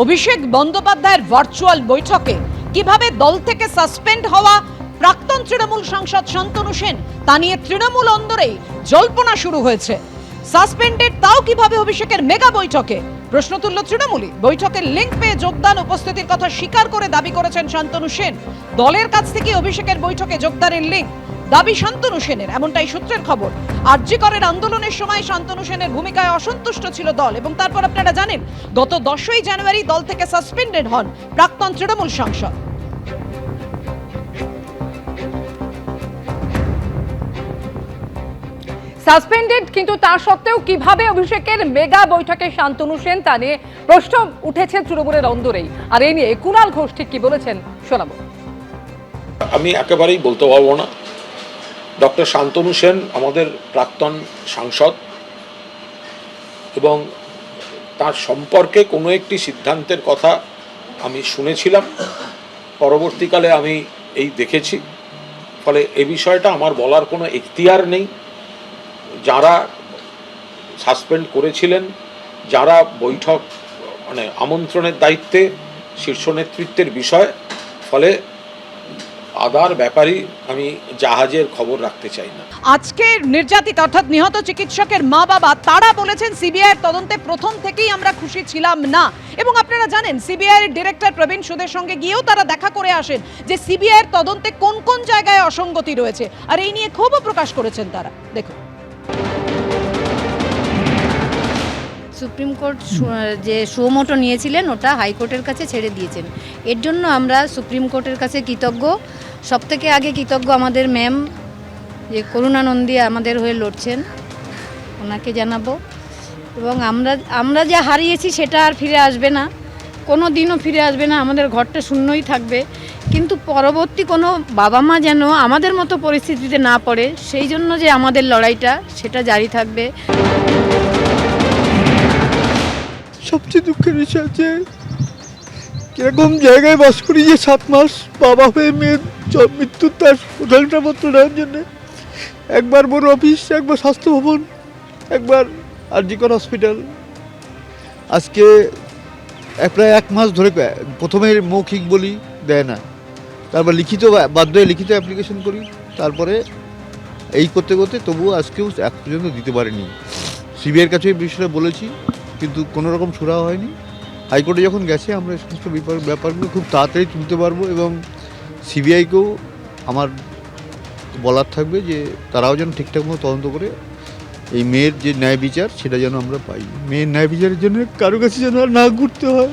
অভিষেক বন্দ্যোপাধ্যায়ের ভার্চুয়াল বৈঠকে কিভাবে দল থেকে সাসপেন্ড হওয়া প্রাক্তন তৃণমূল সাংসদ শান্তনু সেন তা নিয়ে তৃণমূল অন্দরে জল্পনা শুরু হয়েছে। সাসপেন্ডেড তাও কিভাবে অভিষেকের মেগা বৈঠকে? প্রশ্ন তুলল তৃণমূলই। বৈঠকের লিঙ্ক পেয়ে যোগদান উপস্থিতির কথা স্বীকার করে দাবি করেছেন শান্তনু সেন। দলের কাছ থেকে অভিষেকের বৈঠকে যোগদানের লিঙ্ক দাবি শান্তনু সেনের, এমনটাই সূত্রের খবর। আরজি করের আন্দোলনের সময় শান্তনু সেনের ভূমিকায় অসন্তুষ্ট ছিল দল, এবং তারপর আপনারা জানেন গত 10ই জানুয়ারি দল থেকে সাসপেন্ডেড হন প্রাক্তন তৃণমূল সাংসদ। সাসপেন্ডেড, কিন্তু তা সত্ত্বেও কিভাবে অভিষেকের মেগা বৈঠকে শান্তনু সেন তা নিয়ে প্রশ্ন উঠেছে তৃণমূলের অন্দরেই। আর এই নিয়ে কুণাল ঘোষ ঠিক কি বলেছেন শোনাবো। আমি একেবারেই বলতে পারবো না। ডক্টর শান্তনু সেন আমাদের প্রাক্তন সাংসদ, এবং তার সম্পর্কে কোনো একটি সিদ্ধান্তের কথা আমি শুনেছিলাম, পরবর্তীকালে আমি এই দেখেছি। ফলে এ বিষয়টা আমার বলার কোনো এখতিয়ার নেই। যারা সাসপেন্ড করেছিলেন, যারা বৈঠক আমন্ত্রণের দায়িত্বে, শীর্ষ নেতৃত্বের বিষয়, ফলে আদার ব্যাপারই আমি জাহাজের খবর রাখতে চাই না। আজকের নির্যাতিত অর্থাৎ নিহত চিকিৎসকের মা বাবা তারা বলেছেন সিবিআইয়ের তদন্তে প্রথম থেকেই আমরা খুশি ছিলাম না, এবং আপনারা জানেন সিবিআইয়ের ডিরেক্টর প্রবীণ সুদের সঙ্গে গিয়েও তারা দেখা করে আসেন যে সিবিআইয়ের তদন্তে কোন কোন জায়গায় অসঙ্গতি রয়েছে, আর এই নিয়ে ক্ষোভও প্রকাশ করেছেন তারা। দেখুন, সুপ্রিম কোর্ট যে সুমোটো নিয়েছিলেন ওটা হাইকোর্টের কাছে ছেড়ে দিয়েছেন। এর জন্য আমরা সুপ্রিম কোর্টের কাছে কৃতজ্ঞ। সবথেকে আগে কৃতজ্ঞ আমাদের ম্যাম, যে করুণা নন্দী আমাদের হয়ে লড়ছেন, ওনাকে জানাবো। এবং আমরা যা হারিয়েছি সেটা আর ফিরে আসবে না, কোনো দিনও ফিরে আসবে না, আমাদের ঘরটা শূন্যই থাকবে। কিন্তু পরবর্তী কোনো বাবা মা যেন আমাদের মতো পরিস্থিতিতে না পড়ে, সেই জন্য যে আমাদের লড়াইটা সেটা জারি থাকবে। সবচেয়ে দুঃখের বিষয় হচ্ছে কিরকম জায়গায় বাস করি যে 7 মাস বাবা হয়ে মেয়ের মৃত্যুর তার উদাহরণপত্র নেওয়ার জন্যে একবার বড় অফিস, একবার স্বাস্থ্য ভবন, একবার আরজি কর হসপিটাল। আজকে প্রায় 1 মাস ধরে প্রথমে মৌখিক বলি দেয় না, তারপর লিখিত, বাধ্য হয়ে লিখিত অ্যাপ্লিকেশন করি, তারপরে এই করতে করতে তবুও আজকেও এক পর্যন্ত দিতে পারিনি। সিবিআইয়ের কাছে এই বিষয়টা বলেছি, কিন্তু কোনো রকম সুরাহা হয়নি। হাইকোর্টে যখন গেছে আমরা এই সমস্ত ব্যাপারগুলো খুব তাড়াতাড়ি তুলতে পারবো, এবং সিবিআইকেও আমার বলার থাকবে যে তারাও যেন ঠিকঠাক মতো তদন্ত করে এই মেয়ের যে ন্যায় বিচার সেটা যেন আমরা পাই। মেয়ের ন্যায় বিচারের জন্য কারো কাছে যেন আর না ঘুরতে হয়।